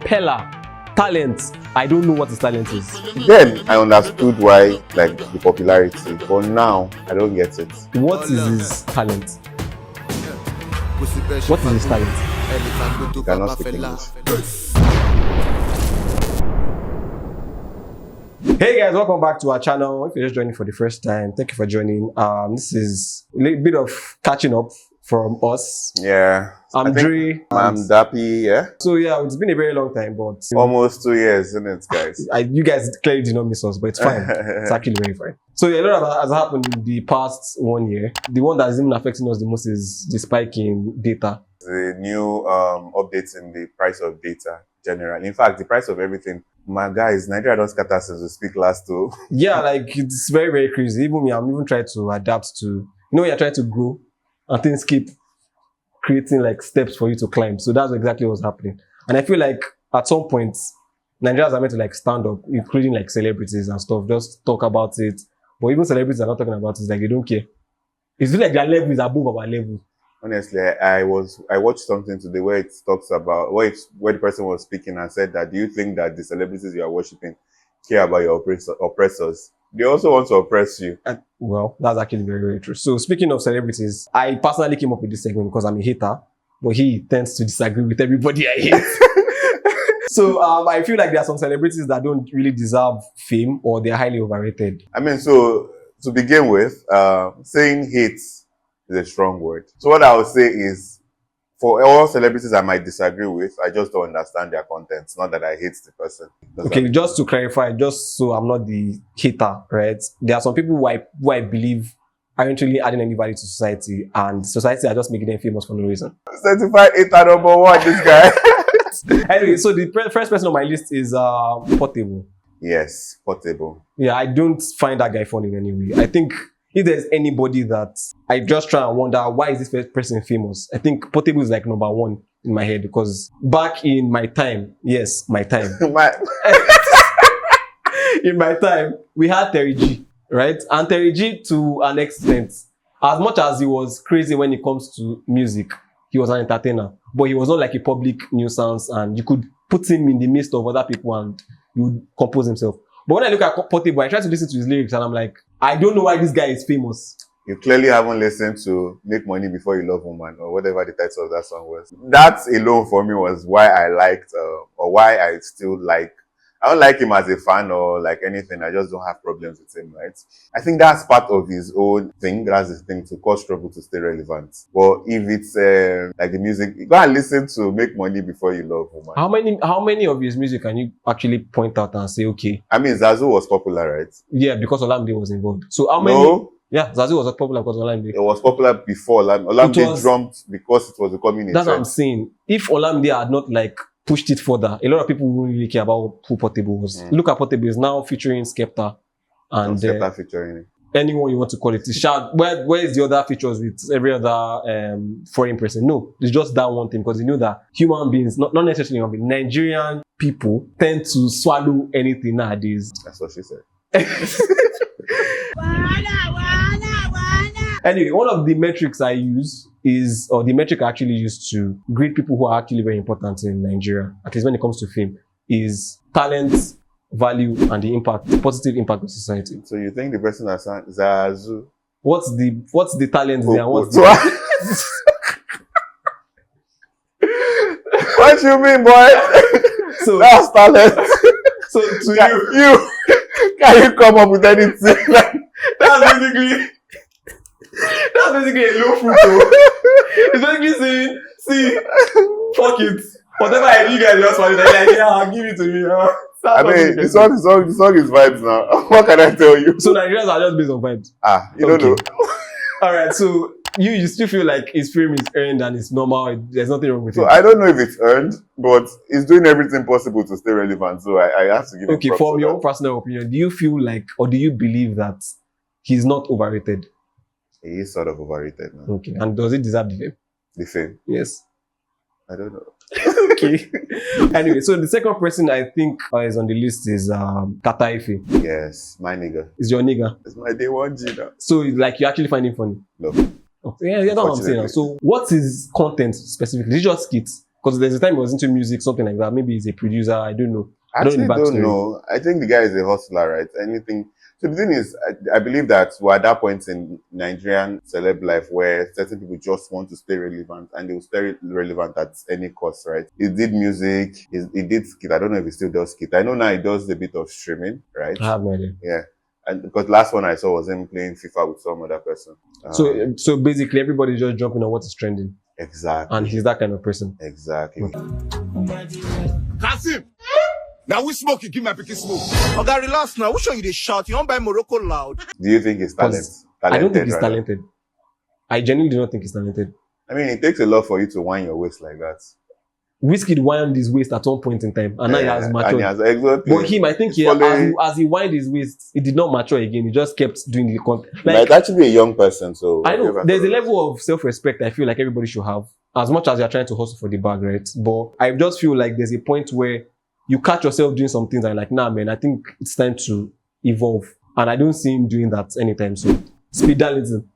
Pella, talent. I don't know what his talent is. Then I understood why, like, the popularity, but now I don't get it. What is his talent? What is his talent? He cannot speak English. Hey guys, welcome back to our channel. If you're just joining for the first time, thank you for joining. This is a little bit of catching up from us. Yeah. I'm Dre. I'm Dappy, yeah. So yeah, it's been a very long time, but almost 2 years, isn't it, guys? You guys clearly did not miss us, but it's fine. It's actually very fine. So yeah, a lot has happened in the past 1 year. The one that is even affecting us the most is the spike in data. The new updates in the price of data generally. In fact, the price of everything. My guys, Nigeria don't scatter since we speak last too. Yeah, like it's very, very crazy. Even me, I'm even trying to adapt to, you're trying to grow and things keep creating like steps for you to climb. So that's exactly what's happening. And I feel like at some point, Nigerians are meant to like stand up, including like celebrities and stuff, just talk about it. But even celebrities are not talking about it, it's like they don't care. It's like their level is above our level. Honestly, I watched something today where it talks about where the person was speaking and said that, do you think that the celebrities you are worshiping care about your oppressors? They also want to oppress you. Well, that's actually very, very true. So speaking of celebrities, I personally came up with this segment because I'm a hater, but he tends to disagree with everybody I hate. So I feel like there are some celebrities that don't really deserve fame or they're highly overrated. I mean, so to begin with, saying hate is a strong word. So what I would say is, for all celebrities I might disagree with, I just don't understand their content. Not that I hate the person. Okay, just to clarify, just so I'm not the hater, right? There are some people who I believe aren't really adding any value to society, and society are just making them famous for no reason. Certified hater number one, this guy. Anyway, so the first person on my list is Portable. Yes, Portable. Yeah, I don't find that guy funny in any way. I think if there's anybody that I just try and wonder, why is this person famous? I think Portable is like number one in my head, because back in my time, yes, my time. In my time, we had Terry G, right? And Terry G, to an extent, as much as he was crazy when it comes to music, he was an entertainer, but he was not like a public nuisance, and you could put him in the midst of other people and he would compose himself. But when I look at Portable, I try to listen to his lyrics and I'm like, I don't know why this guy is famous. You clearly haven't listened to Make Money Before You Love Woman, or whatever the title of that song was. That alone for me was why I liked, or why I still like, I don't like him as a fan or like anything. I just don't have problems with him, right? I think that's part of his own thing. That's his thing, to cause trouble to stay relevant. But if it's like the music, go and listen to Make Money Before You Love Woman. How many of his music can you actually point out and say, okay? I mean, Zazu was popular, right? Yeah, because Olamide was involved. So how many? No. Yeah, Zazu was popular because Olamide. It was popular before. Olamide jumped because it was becoming a That's trend. what I'm saying. If Olamide had not like pushed it further, a lot of people wouldn't really care about who Portable was. Look at Portable is now featuring Skepta and Skepta featuring anyone you want to call it. Where is the other features with every other foreign person? No, it's just that one thing, because you know that human beings, not necessarily human beings, Nigerian people tend to swallow anything nowadays. That's what she said. Anyway, one of the metrics I use is, or the metric I actually use to grade people who are actually very important in Nigeria, at least when it comes to fame, is talent, value, and the positive impact on society. So you think the person that's Zazu? What's the talent there? What's What you mean, boy? So that's talent. So to you can you come up with anything? That's basically a low fruit. It's basically saying, see, fuck it. Whatever you guys just want, like, yeah, I'll give it to me. I mean, the song is vibes now. What can I tell you? So Nigerians are just based on vibes. You don't know. Alright, so you still feel like his fame is earned and it's normal. There's nothing wrong with it. So I don't know if it's earned, but he's doing everything possible to stay relevant. So I have to give him okay, from your own personal opinion, do you feel like, or do you believe that he's not overrated? He is sort of overrated now. Okay, and does he deserve the fame? The fame? Yes. I don't know. Okay. Anyway, so the second person I think is on the list is Kataife. Yes, my nigga. Is your nigga? It's my day one G now. So like you actually find him funny? No. Okay, yeah, that's what I'm saying. So what's his content specifically? Is it just skits? Because there's a time he was into music, something like that. Maybe he's a producer. I don't know. I I don't know actually the don't backstory. know. I think the guy is a hustler, right? Anything. So the thing is, I believe that we're at that point in Nigerian celeb life where certain people just want to stay relevant and they will stay relevant at any cost, right? He did music, he did skit. I don't know if he still does skit. I know now he does a bit of streaming, right? I have no idea. Yeah. And because last one I saw was him playing FIFA with some other person. So basically, everybody's just jumping on what is trending, Exactly. and he's that kind of person. Exactly. Kasim! Now we smoke, you give my picky smoke. Okay, relax now. Which one you they shout? You don't buy Morocco loud. Do you think he's talented? I don't think he's rather? talented. I genuinely do not think he's talented. I mean, it takes a lot for you to wind your waist like that. Wizkid wound his waist at one point in time, and now he has matured. Exactly. But him, I think as he wound his waist, he did not mature again. He just kept doing the content. He might actually be a young person, so I know there's a level of self-respect I feel like everybody should have, as much as you're trying to hustle for the bag, right? But I just feel like there's a point where you catch yourself doing some things and you're like, nah, man, I think it's time to evolve. And I don't see him doing that anytime soon. Speed Darlington.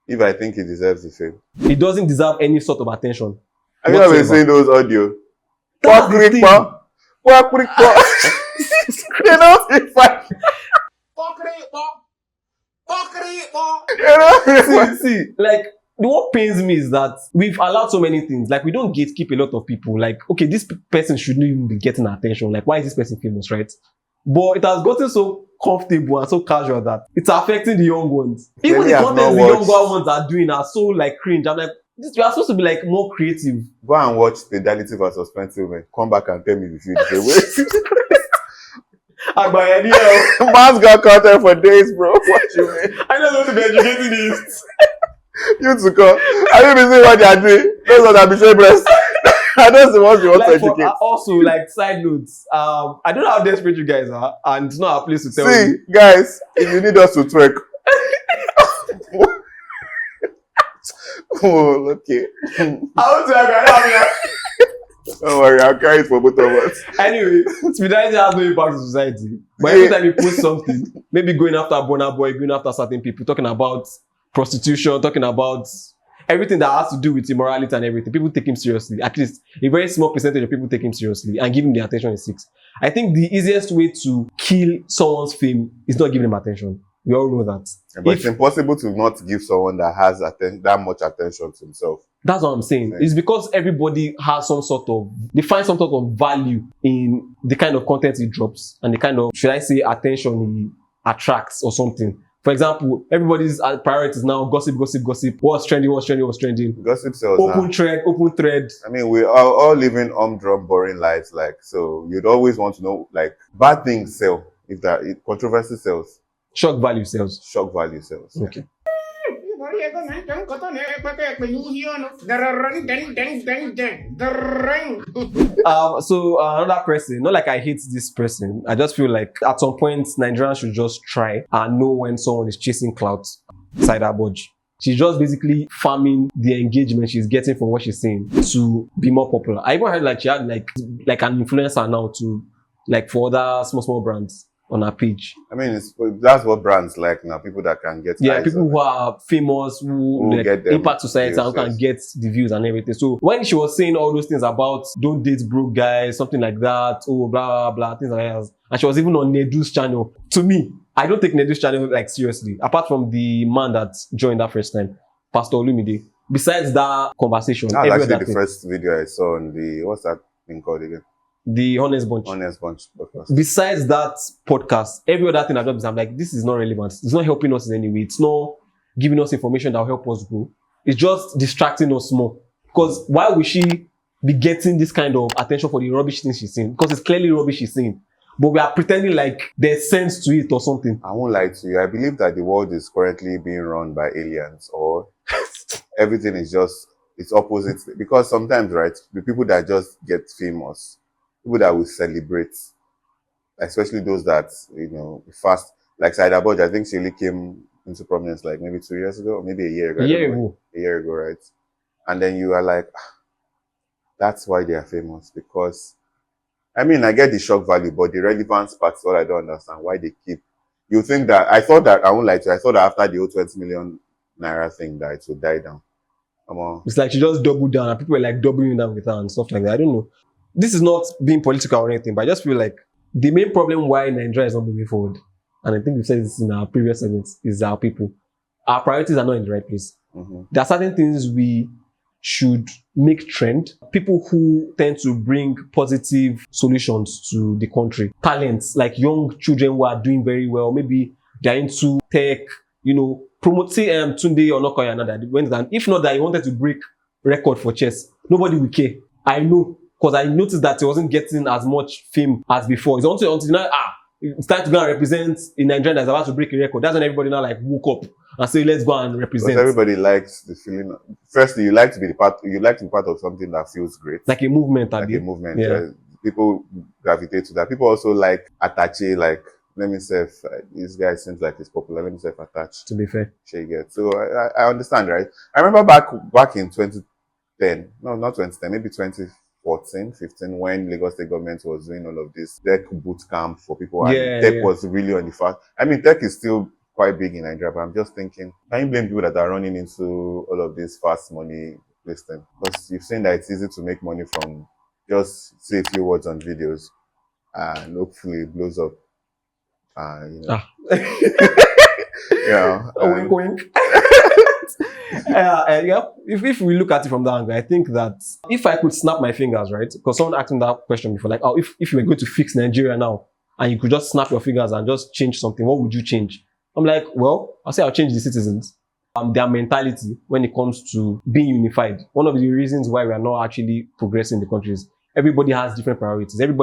If I think he deserves the fame. He doesn't deserve any sort of attention. Have you ever seen those audio? That's the thing. They don't say fine. See, like, what pains me is that we've allowed so many things. Like, we don't gatekeep a lot of people. Like, okay, this person shouldn't even be getting attention. Like, why is this person famous, right? But it has gotten so comfortable and so casual that it's affecting the young ones. Even the content the younger ones are doing are so, like, cringe. I'm like, you are supposed to be, like, more creative. Go and watch Fidelity vs. Pennsylvania. Come back and tell me if you feel the way. Man's got content for days, bro. What you mean? I don't know to be educating this. You to come. Have you been seeing what they are doing? Those ones that be shameless. I don't the ones you want to educate. Also, like, side notes, I don't know how desperate you guys are, and it's not our place to tell you. See, guys, if you need us to twerk. Oh, okay. I want to have Don't worry, I'll carry it for both of us. Anyway, Speedality has no impact on society. But every time you post something, maybe going after Burna Boy, going after certain people, talking about prostitution, talking about everything that has to do with immorality and everything, people take him seriously. At least a very small percentage of people take him seriously and give him the attention he seeks. I think the easiest way to kill someone's fame is not giving him attention. We all know that. But it's impossible to not give someone that has that much attention to himself. That's what I'm saying. It's because everybody has they find some sort of value in the kind of content he drops and the kind of, should I say, attention he attracts or something. For example, everybody's priorities now, gossip. What's trending? Gossip sells open thread. I mean, we are all living humdrum, boring lives, like, so you'd always want to know, like, bad things sell. If controversy sells. Shock value sells. Shock value sells. Okay. So another person, not like I hate this person, I just feel like at some point Nigerians should just try and know when someone is chasing clout. Cider Budge. She's just basically farming the engagement she's getting from what she's saying to be more popular. I even heard like she had like an influencer now to, like, for other small brands on her page. I mean, that's what brands like now. People that can get people who are famous, who like, impact society and can get the views and everything. So when she was saying all those things about don't date broke guys, something like that, oh blah blah blah, things like that, and she was even on Nedu's channel. To me, I don't take Nedu's channel like seriously. Apart from the man that joined that first time, Pastor Olumide. Besides that conversation, that was actually the first video I saw on the, what's that thing called again? The Honest Bunch podcast. Besides that podcast, every other thing I've done, I'm like, this is not relevant. It's not helping us in any way. It's not giving us information that will help us grow. It's just distracting us more. Because why would she be getting this kind of attention for the rubbish things she's saying? Because it's clearly rubbish she's saying. But we are pretending like there's sense to it or something. I won't lie to you. I believe that the world is currently being run by aliens, or everything is just, it's opposite. Because sometimes, right, the people that just get famous, people that will celebrate, especially those that, fast, like Cider Budge, I think she only came into prominence like maybe 2 years ago, or maybe a year ago. A year ago, right? And then you are like, that's why they are famous. Because, I mean, I get the shock value, but the relevance part is all I don't understand. Why they keep, you think that, I thought that, I won't lie to you, I thought that after the whole 20 million naira thing that it would die down. Come on. It's like she just doubled down and people were like doubling down with her and stuff like that. I don't know. This is not being political or anything, but I just feel like the main problem why Nigeria is not moving forward, and I think we've said this in our previous segments, is our people. Our priorities are not in the right place. Mm-hmm. There are certain things we should make trend. People who tend to bring positive solutions to the country. Talents, like young children who are doing very well. Maybe they're into tech, promote, say, Tunde or Nokoya, that went down. If not that he wanted to break record for chess, nobody will care. I know, because I noticed that he wasn't getting as much fame as before. It's until now, it's time to go and represent in Nigeria that's about to break a record. That's when everybody now like woke up and say, let's go and represent. Because everybody likes the feeling. Firstly, you like to be part of something that feels great. Like a movement. Like a movement. Yeah. People gravitate to that. People also like attache, like, let me say, this guy seems like he's popular. Let me say, attached. To be fair. So I understand, right? I remember back in 2010, no, not 2010, maybe 2014, 15, when Lagos State government was doing all of this tech boot camp for people. And tech was really on the fast. I mean, tech is still quite big in Nigeria, but I'm just thinking, can you blame people that are running into all of this fast money listing? Because you've seen that it's easy to make money from just say a few words on videos and hopefully it blows up. Wink, wink. If we look at it from that angle, I think that if I could snap my fingers, right? Because someone asked me that question before, like, if you were going to fix Nigeria now and you could just snap your fingers and just change something, what would you change? I'm like, well, I'll say I'll change the citizens. Their mentality when it comes to being unified. One of the reasons why we are not actually progressing in the country is everybody has different priorities. Every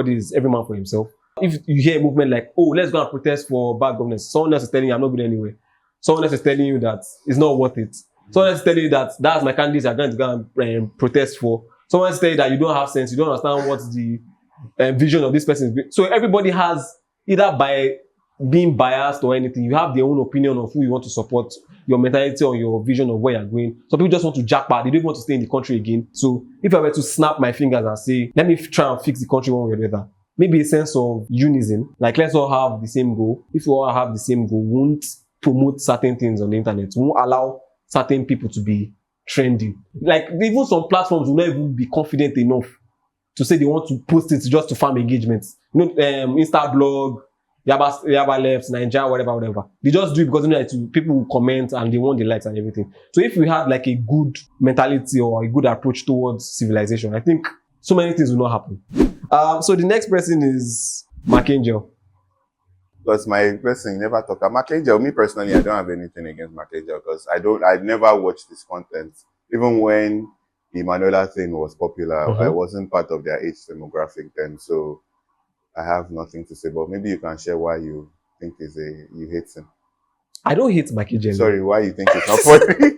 man for himself. If you hear a movement like, oh, let's go and protest for bad governance, someone else is telling you I'm not good anyway. Someone else is telling you that it's not worth it. Someone else is telling you that that's my candidate you're going to go and protest for. Someone else is telling you that you don't have sense, you don't understand what the vision of this person is. So everybody has, either by being biased or anything, you have their own opinion of who you want to support, your mentality or your vision of where you're going. Some people just want to jackpot, they don't want to stay in the country again. So if I were to snap my fingers and say, let me try and fix the country one way or the other, maybe a sense of unison, like let's all have the same goal. If we all have the same goal, we won't promote certain things on the internet. We won't allow certain people to be trendy. Like even some platforms will not even be confident enough to say they want to post it just to farm engagements. Insta blog, Yaba left, Nigeria, whatever. They just do it because people will comment and they want the likes and everything. So if we had like a good mentality or a good approach towards civilization, I think so many things will not happen. So the next person is Mark Angel. Because my person never talk about Mark Angel. Me personally, I don't have anything against Mark Angel because I've never watched his content. Even when the Manuela thing was popular, I wasn't part of their age demographic then, so I have nothing to say. But maybe you can share why you think you hate him. I don't hate Mark Angel. Sorry, why you think it's not funny?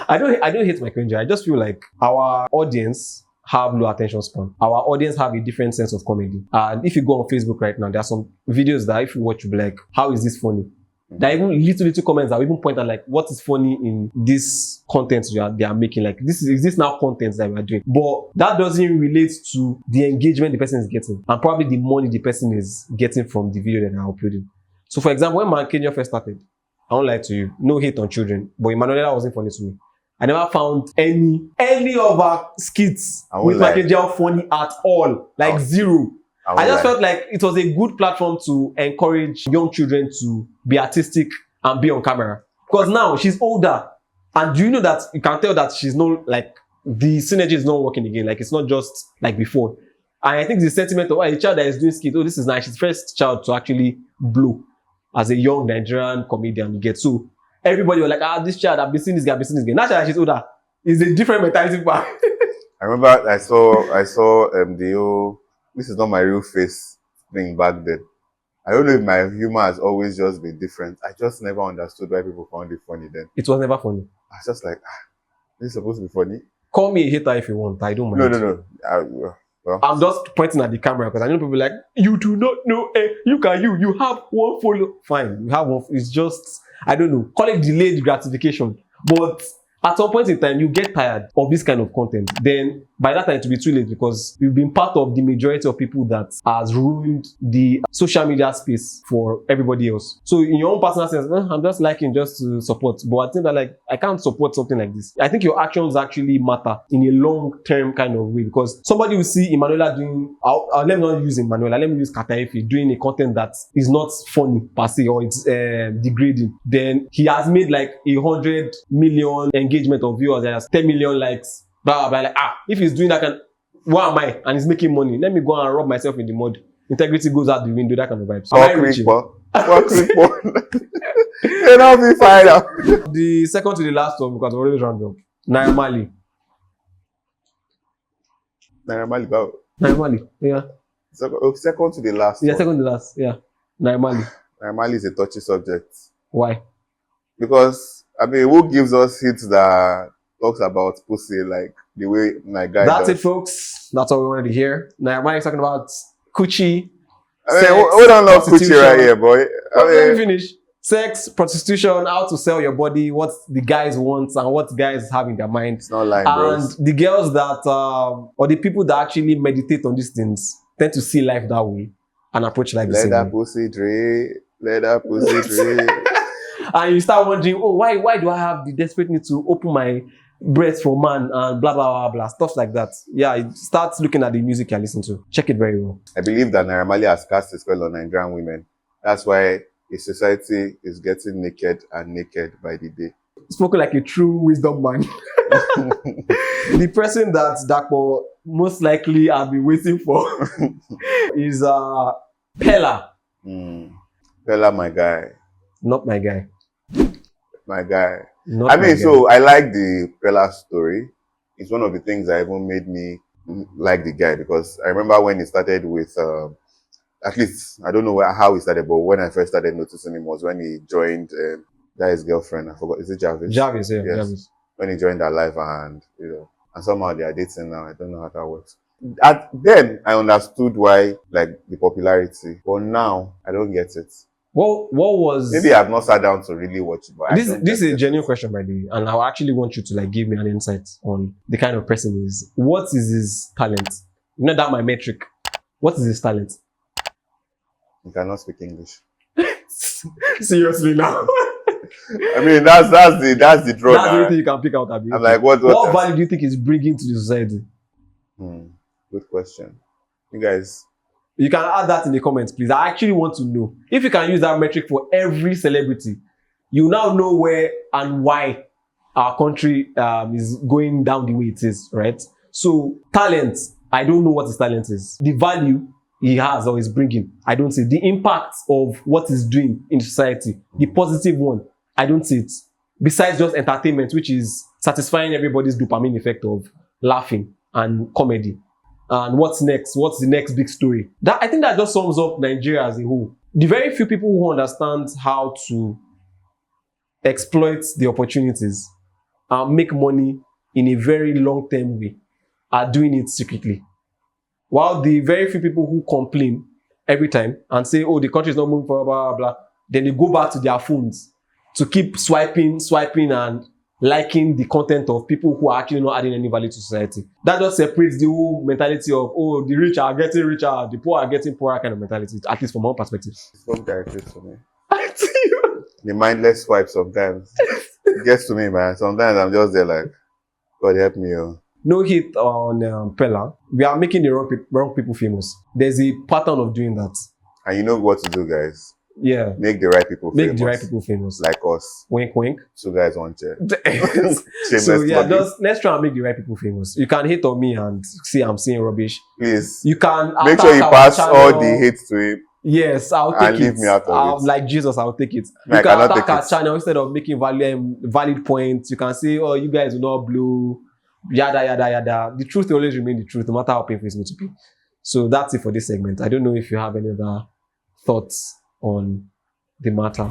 I don't hate Mark Angel. I just feel like our audience have low attention span. Our audience have a different sense of comedy. And if you go on Facebook right now, there are some videos that if you watch, you'll be like, how is this funny? There are even little comments that will even point out like, what is funny in this content they are making? Like, is this now content that we are doing? But that doesn't relate to the engagement the person is getting and probably the money the person is getting from the video that they are uploading. So for example, when Mark Angel first started, I won't lie to you, no hate on children, but Emmanuel wasn't funny to me. I never found any of our skits with Mark Angel funny at all. Like zero. I just felt like it was a good platform to encourage young children to be artistic and be on camera. Because now she's older. And you know that you can tell that she's not like the synergy is not working again. Like it's not just like before. And I think the sentiment of a child that is doing skit, oh, this is nice. She's the first child to actually blow as a young Nigerian comedian you get. So everybody was like, this child, I've been seeing this guy, Now that she's older, it's a different mentality. I remember I saw the whole, this is not my real face thing back then. I don't know if my humor has always just been different. I just never understood why people found it funny then. It was never funny. I was just like, this is supposed to be funny? Call me a hater if you want. I don't mind. No. Well, I'm just pointing at the camera because I know people like, you do not know, you have one follow. Fine, you have one. It's just, I don't know, call it delayed gratification. But at some point in time, you get tired of this kind of content. Then by that time, it will be too late because you've been part of the majority of people that has ruined the social media space for everybody else. So in your own personal sense, I'm just liking just to support. But I think that like I can't support something like this. I think your actions actually matter in a long-term kind of way because somebody will see Emanuela doing, let me not use Emanuela, let me use Kataifi doing a content that is not funny per se or it's degrading. Then he has made like 100 million engagement of viewers, there's 10 million likes. Blah, blah, like, if he's doing that kind, what am I? And he's making money. Let me go and rub myself in the mud. Integrity goes out the window, that kind of vibes. Then I'll be fired up. The second to the last one, because we're always round up. Naira Marley. Naira Marley, yeah. Second to the last Yeah, one. second to the last, yeah. Naira Marley. Naira Marley is a touchy subject. Why? Because, I mean, who gives us hits that talks about pussy like the way my guy That's does? it, folks. That's all we wanted to hear. Naira Marley is talking about coochie. I mean, we don't love coochie right here, boy. Let me finish. Sex, prostitution, how to sell your body, what the guys want and what guys have in their mind. It's not lying, And bros. the girls that, or the people that actually meditate on these things tend to see life that way and approach life the Let same that way. pussy drip. Let that pussy drip. And you start wondering, oh, why do I have the desperate need to open my breast for man and blah, blah, blah, blah, stuff like that. Yeah, it starts looking at the music you're listening to. Check it very well. I believe that Naira Marley has cast a spell on Nigerian women. That's why a society is getting naked and naked by the day. Spoken like a true wisdom man. The person that Dapo most likely I've been waiting for is Pella. Pella, my guy. Not my guy. My guy. Not I my mean, guy. so I like the Pella story. It's one of the things that even made me like the guy because I remember when he started with, at least, I don't know how he started, but when I first started noticing him was when he joined that his girlfriend. I forgot. Is it Jarvis? Jarvis, yeah. Yes. Jarvis. When he joined her life and, and somehow they are dating now. I don't know how that works. Then I understood why, like, the popularity. But now, I don't get it. What was... Maybe I've not sat down to really watch it, but This is a genuine question, by the way, and I actually want you to like give me an insight on the kind of person he is. What is his talent? You know that my metric. What is his talent? You cannot speak English. Seriously now. I mean, that's the draw. That's the only thing you can pick out, Abi. I'm like, what value do you think he's bringing to the society? Good question. You guys. You can add that in the comments, please. I actually want to know. If you can use that metric for every celebrity, you now know where and why our country is going down the way it is, right? So, talent, I don't know what his talent is. The value he has or is bringing, I don't see. The impact of what he's doing in society, the positive one, I don't see it. Besides just entertainment, which is satisfying everybody's dopamine effect of laughing and comedy. And what's next? What's the next big story? I think that just sums up Nigeria as a whole. The very few people who understand how to exploit the opportunities and make money in a very long-term way are doing it secretly. While the very few people who complain every time and say, oh, the country is not moving forward, blah, blah, blah, then they go back to their phones to keep swiping and liking the content of people who are actually not adding any value to society. That just separates the whole mentality of, oh, the rich are getting richer, the poor are getting poorer kind of mentality, at least from my own perspective. It's from directly to me. The mindless swipe sometimes. It gets to me, man. Sometimes I'm just there like, God help me. No hit on Pella. We are making the wrong people famous. There's a pattern of doing that. And you know what to do, guys. Yeah. Make the right people famous. Make the right people famous. Like us. Wink, wink. So guys want chair. So yeah, let's try and make the right people famous. You can hate on me and see I'm saying rubbish. Please. You can make sure you pass all the hate to him. Yes, I'll take and it. Leave me out of it. Like Jesus, I'll take it. No, you can attack our channel instead of making valid points. You can say, oh, you guys will not blow, yada, yada, yada. The truth will always remain the truth, no matter how painful it's going to be. So that's it for this segment. I don't know if you have any other thoughts on the matter.